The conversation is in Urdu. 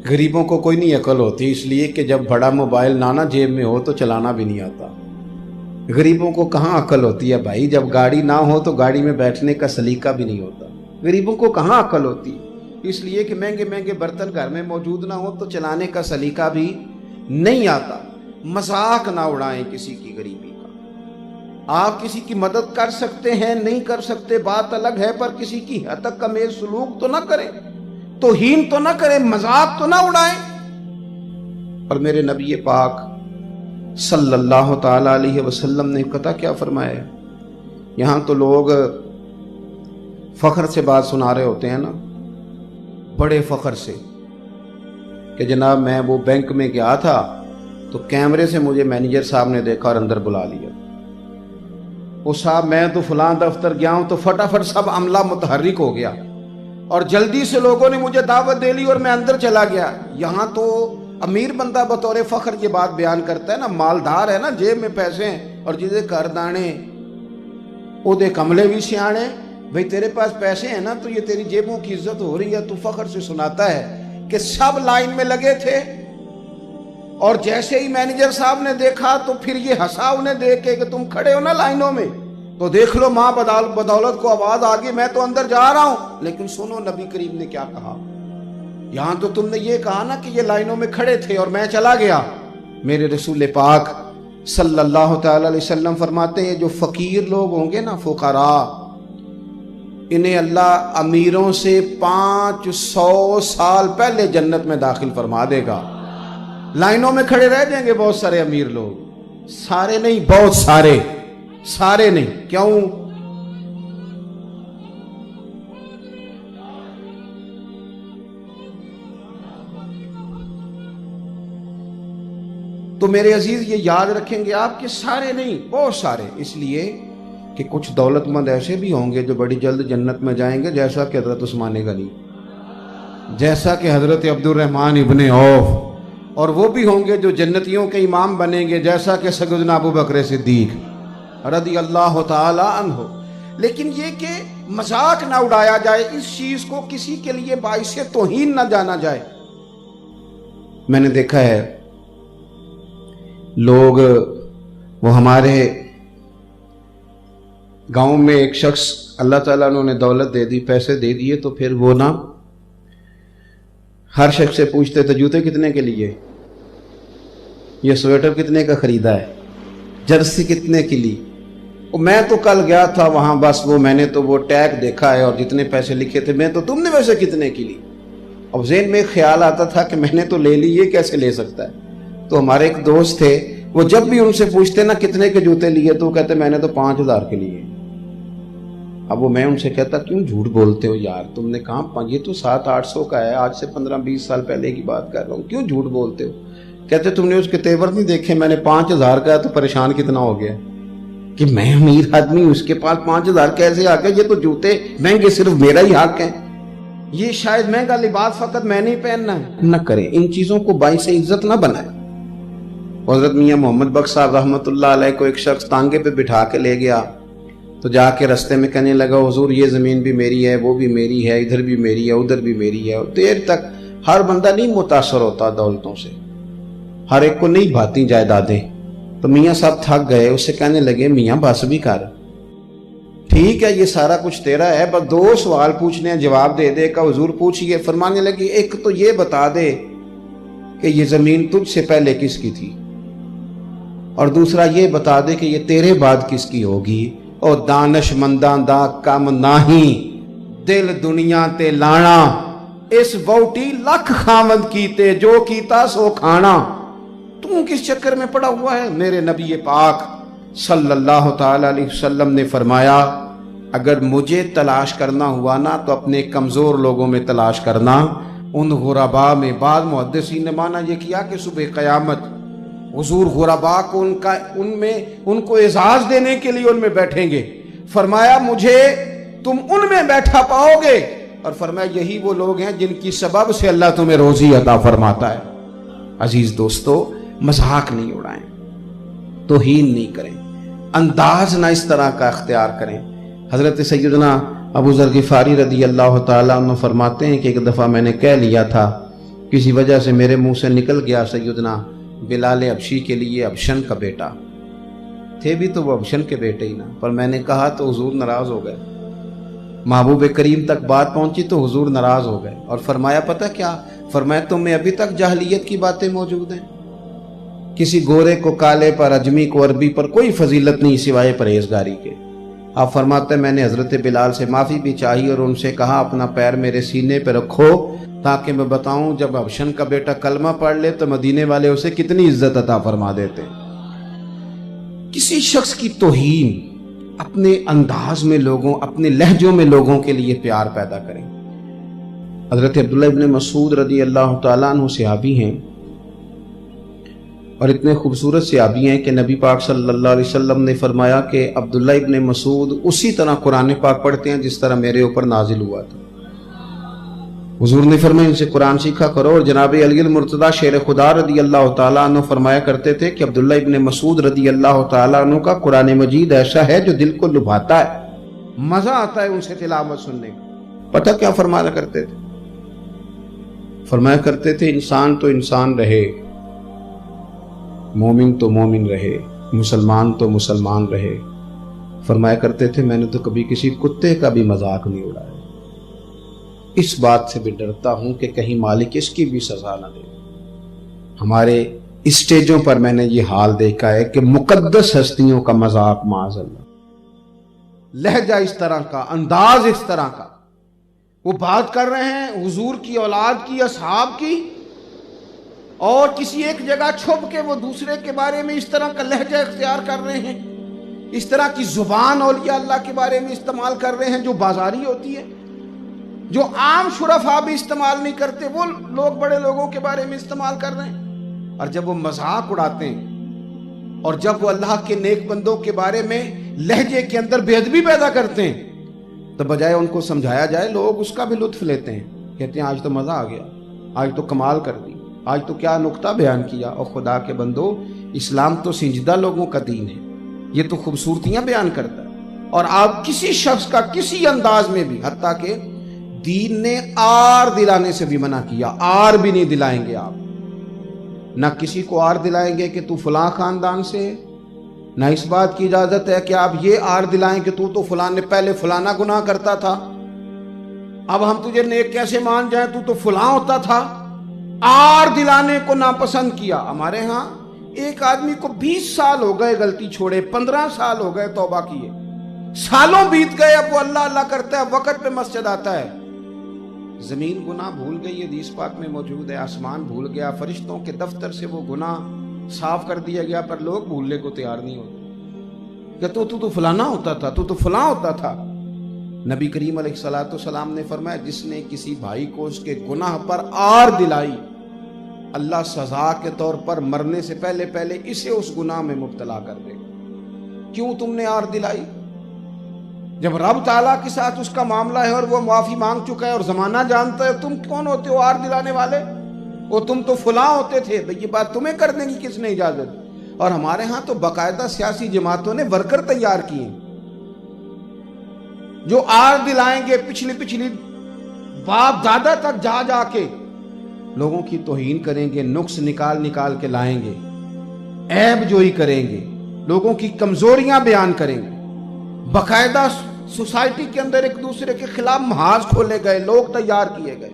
غریبوں کو کوئی نہیں عقل ہوتی، اس لیے کہ جب بڑا موبائل نانا جیب میں ہو تو چلانا بھی نہیں آتا۔ غریبوں کو کہاں عقل ہوتی ہے بھائی؟ جب گاڑی نہ ہو تو گاڑی میں بیٹھنے کا سلیقہ بھی نہیں ہوتا۔ غریبوں کو کہاں عقل ہوتی؟ اس لیے کہ مہنگے مہنگے برتن گھر میں موجود نہ ہو تو چلانے کا سلیقہ بھی نہیں آتا۔ مذاق نہ اڑائیں کسی کی غریبی کا۔ آپ کسی کی مدد کر سکتے ہیں، نہیں کر سکتے بات الگ ہے، پر کسی کی حد کا میل سلوک تو نہ کریں، توہین تو نہ کریں، مذاق تو نہ اڑائیں۔ اور میرے نبی پاک صلی اللہ تعالی علیہ وسلم نے پتہ کیا فرمایا ہے؟ یہاں تو لوگ فخر سے بات سنا رہے ہوتے ہیں نا، بڑے فخر سے، کہ جناب میں وہ بینک میں گیا تھا تو کیمرے سے مجھے مینیجر صاحب نے دیکھا اور اندر بلا لیا۔ وہ صاحب میں تو فلاں دفتر گیا ہوں تو فٹافٹ سب عملہ متحرک ہو گیا اور جلدی سے لوگوں نے مجھے دعوت دے لی اور میں اندر چلا گیا۔ یہاں تو امیر بندہ بطور فخر یہ بات بیان کرتا ہے نا، مالدار ہے نا، جیب میں پیسے ہیں اور جدے کر دانے او دے کملے بھی سیانے، بھئی تیرے پاس پیسے ہیں نا تو یہ تیری جیبوں کی عزت ہو رہی ہے۔ تو فخر سے سناتا ہے کہ سب لائن میں لگے تھے اور جیسے ہی مینیجر صاحب نے دیکھا تو پھر یہ ہنسا انہیں دیکھ کے کہ تم کھڑے ہو نا لائنوں میں تو دیکھ لو ماں بدولت کو آواز آ گئی، میں تو اندر جا رہا ہوں۔ لیکن سنو نبی کریم نے کیا کہا، یہاں تو تم نے یہ کہا نا کہ یہ لائنوں میں کھڑے تھے اور میں چلا گیا۔ میرے رسول پاک صلی اللہ تعالی علیہ وسلم فرماتے ہیں جو فقیر لوگ ہوں گے نا، فقراء، انہیں اللہ امیروں سے 500 سال پہلے جنت میں داخل فرما دے گا۔ لائنوں میں کھڑے رہ جائیں گے بہت سارے امیر لوگ، سارے نہیں، بہت سارے، سارے نہیں۔ کیوں؟ تو میرے عزیز یہ یاد رکھیں گے آپ کہ سارے نہیں، بہت سارے، اس لیے کہ کچھ دولت مند ایسے بھی ہوں گے جو بڑی جلد جنت میں جائیں گے، جیسا کہ حضرت عثمان غنی، جیسا کہ حضرت عبد الرحمن ابن عوف، اور وہ بھی ہوں گے جو جنتیوں کے امام بنیں گے، جیسا کہ سیدنا ابو بکر صدیق رضی اللہ تعالی عنہ۔ لیکن یہ کہ مذاق نہ اڑایا جائے، اس چیز کو کسی کے لیے باعث توہین نہ جانا جائے۔ میں نے دیکھا ہے لوگ، وہ ہمارے گاؤں میں ایک شخص اللہ تعالیٰ نے دولت دے دی، پیسے دے دیے، تو پھر وہ نا ہر شخص سے پوچھتے تھے جوتے کتنے کے لیے، یہ سویٹر کتنے کا خریدا ہے، جرسی کتنے کی لی۔ میں تو کل گیا تھا وہاں، بس وہ میں نے تو وہ ٹیگ دیکھا ہے اور جتنے پیسے لکھے تھے، میں تو تم نے ویسے کتنے کی لی۔ اب ذہن میں خیال آتا تھا کہ میں نے تو لے لی، یہ کیسے لے سکتا ہے۔ تو ہمارے ایک دوست تھے، وہ جب بھی ان سے پوچھتے نا کتنے کے جوتے لیے تو وہ کہتے میں نے تو 5000 کے لیے۔ اب وہ میں ان سے کہتا کیوں جھوٹ بولتے ہو یار، تم نے کہا یہ تو 700-800 کا ہے، آج سے 15-20 سال پہلے کی بات کر رہا ہوں، کیوں جھوٹ بولتے ہو؟ کہتے تم نے اس کے تیور نہیں دیکھے، میں نے 5000 کا ہے تو پریشان کتنا ہو گیا کہ میں امیر آدمی، اس کے پاس 5000 کیسے آ گیا، یہ تو جوتے مہنگے صرف میرا ہی حق ہے، یہ شاید مہنگا لباس فقط میں نہیں پہننا ہے۔ نہ کریں ان چیزوں کو باعث عزت نہ بنائیں۔ حضرت میاں محمد بخش صاحب رحمۃ اللہ علیہ کو ایک شخص تانگے پہ بٹھا کے لے گیا تو جا کے رستے میں کہنے لگا حضور یہ زمین بھی میری ہے، وہ بھی میری ہے، ادھر بھی میری ہے، ادھر بھی میری ہے۔ دیر تک ہر بندہ نہیں متاثر ہوتا دولتوں سے، ہر ایک کو نہیں بھاتی جائیدادیں۔ تو میاں صاحب تھک گئے، اس سے کہنے لگے میاں بس بھی کر، ٹھیک ہے یہ سارا کچھ تیرا ہے، بس 2 سوال پوچھنے ہیں، جواب دے دے کا۔ حضور پوچھئے۔ فرمانے لگی ایک تو یہ بتا دے کہ یہ زمین تجھ سے پہلے کس کی تھی، اور دوسرا یہ بتا دے کہ یہ تیرے بعد کس کی ہوگی۔ اور دانش منداں دا کم ناہی، دل دنیا تے لانا، اس ووٹی لکھ خاوند کیتے، جو کیتا سو کھانا۔ تم کس چکر میں پڑا ہوا ہے؟ میرے نبی پاک صلی اللہ تعالی علیہ وسلم نے فرمایا اگر مجھے تلاش کرنا ہوا نا تو اپنے کمزور لوگوں میں تلاش کرنا، ان غرباء میں۔ بعض محدثین نے مانا یہ کیا کہ صبح قیامت حضور غرباء کو ان کو اعزاز دینے کے لیے ان میں بیٹھیں گے۔ فرمایا مجھے تم ان میں بیٹھا پاؤ گے، اور فرمایا یہی وہ لوگ ہیں جن کی سبب سے اللہ تمہیں روزی عطا فرماتا ہے۔ عزیز دوستو، مذاق نہیں اڑائیں، توہین نہیں کریں، انداز نہ اس طرح کا اختیار کریں۔ حضرت سیدنا ابو ذر غفاری رضی اللہ تعالیٰ عنہ فرماتے ہیں کہ ایک دفعہ میں نے کہہ لیا تھا کسی وجہ سے میرے منہ سے نکل گیا سیدنا بلال حبشی کے لیے ابشن کا بیٹا، تھے بھی تو وہ ابشن کے بیٹے ہی نا، پر میں نے کہا تو حضور ناراض ہو گئے، محبوب کریم تک بات پہنچی تو حضور ناراض ہو گئے، اور فرمایا پتہ کیا؟ فرمایا تم میں ابھی تک جاہلیت کی باتیں موجود ہیں۔ کسی گورے کو کالے پر، اجمی کو عربی پر کوئی فضیلت نہیں سوائے پرہیزگاری کے۔ آپ فرماتے ہیں میں نے حضرت بلال سے معافی بھی چاہی اور ان سے کہا اپنا پیر میرے سینے پہ رکھو تاکہ میں بتاؤں جب ابشن کا بیٹا کلمہ پڑھ لے تو مدینے والے اسے کتنی عزت عطا فرما دیتے۔ کسی شخص کی توہین اپنے انداز میں لوگوں، اپنے لہجوں میں لوگوں کے لیے پیار پیدا کریں۔ حضرت عبداللہ ابن مسعود رضی اللہ تعالیٰ عنہ صحابی ہیں، اور اتنے خوبصورت صحابی ہیں کہ نبی پاک صلی اللہ علیہ وسلم نے فرمایا کہ عبداللہ ابن مسعود اسی طرح قرآن پاک پڑھتے ہیں جس طرح میرے اوپر نازل ہوا تھا۔ حضور نے فرمایا ان سے قرآن سیکھا کرو، اور جناب علی المرتضیٰ شیر خدا رضی اللہ تعالیٰ عنہ فرمایا کرتے تھے کہ عبداللہ ابن مسعود رضی اللہ تعالیٰ عنہ کا قرآن مجید ایسا ہے جو دل کو لبھاتا ہے، مزہ آتا ہے ان سے تلاوت سننے کا۔ پتہ کیا فرمایا کرتے تھے؟ فرمایا کرتے تھے انسان تو انسان رہے، مومن تو مومن رہے، مسلمان تو مسلمان رہے۔ فرمایا کرتے تھے میں نے تو کبھی کسی کتے کا بھی مذاق نہیں اڑایا، اس بات سے بھی ڈرتا ہوں کہ کہیں مالک اس کی بھی سزا نہ دے۔ ہمارے اسٹیجوں پر میں نے یہ حال دیکھا ہے کہ مقدس ہستیوں کا مذاق معاذ اللہ، لہجہ اس طرح کا، انداز اس طرح کا، وہ بات کر رہے ہیں حضور کی اولاد کی، اصحاب کی، اور کسی ایک جگہ چھپ کے وہ دوسرے کے بارے میں اس طرح کا لہجہ اختیار کر رہے ہیں، اس طرح کی زبان اولیاء اللہ کے بارے میں استعمال کر رہے ہیں جو بازاری ہوتی ہے، جو عام شرفاء بھی استعمال نہیں کرتے، وہ لوگ بڑے لوگوں کے بارے میں استعمال کر رہے ہیں۔ اور جب وہ مذاق اڑاتے ہیں اور جب وہ اللہ کے نیک بندوں کے بارے میں لہجے کے اندر بے ادبی پیدا کرتے ہیں تو بجائے ان کو سمجھایا جائے لوگ اس کا بھی لطف لیتے ہیں، کہتے ہیں آج تو مزہ آ گیا، آج تو کمال کر دی، آج تو کیا نکتہ بیان کیا۔ اور خدا کے بندو، اسلام تو سنجیدہ لوگوں کا دین ہے، یہ تو خوبصورتیاں بیان کرتا ہے۔ اور آپ کسی شخص کا کسی انداز میں بھی، حتیٰ کہ دین نے آر دلانے سے بھی منع کیا، آر بھی نہیں دلائیں گے آپ، نہ کسی کو آر دلائیں گے کہ تو فلاں خاندان سے ہے، نہ اس بات کی اجازت ہے کہ آپ یہ آر دلائیں کہ تو فلاں نے پہلے فلانا گناہ کرتا تھا، اب ہم تجھے نیک کیسے مان جائیں، تو فلاں ہوتا تھا۔ آر دلانے کو ناپسند کیا۔ ہمارے ہاں ایک آدمی کو 20 سال ہو گئے غلطی چھوڑے، 15 سال ہو گئے توبہ کیے، سالوں بیت گئے، اب وہ اللہ اللہ کرتا ہے، وقت پہ مسجد آتا ہے۔ زمین گناہ بھول گئی، حدیث پاک میں موجود ہے، آسمان بھول گیا، فرشتوں کے دفتر سے وہ گناہ صاف کر دیا گیا، پر لوگ بھولنے کو تیار نہیں ہوتے کہ تو فلانا ہوتا تھا، تو فلاں ہوتا تھا۔ نبی کریم علیہ الصلوۃ والسلام نے فرمایا جس نے کسی بھائی کو اس کے گناہ پر آر دلائی، اللہ سزا کے طور پر مرنے سے پہلے اسے اس گناہ میں مبتلا کر دے گا۔ کیوں تم نے آر دلائی؟ جب رب تعالیٰ کے ساتھ اس کا معاملہ ہے اور وہ معافی مانگ چکا ہے اور زمانہ جانتا ہے، تم کون ہوتے ہو آر دلانے والے؟ وہ تم تو فلاں ہوتے تھے، یہ بات تمہیں کرنے کی کس نے اجازت؟ اور ہمارے ہاں تو باقاعدہ سیاسی جماعتوں نے ورکر تیار کیے جو آر دلائیں گے، پچھلی باپ دادا تک جا کے لوگوں کی توہین کریں گے، نقص نکال کے لائیں گے، عیب جوئی کریں گے، لوگوں کی کمزوریاں بیان کریں گے، باقاعدہ سوسائٹی کے اندر ایک دوسرے کے خلاف محاذ کھولے گئے، لوگ تیار کیے گئے۔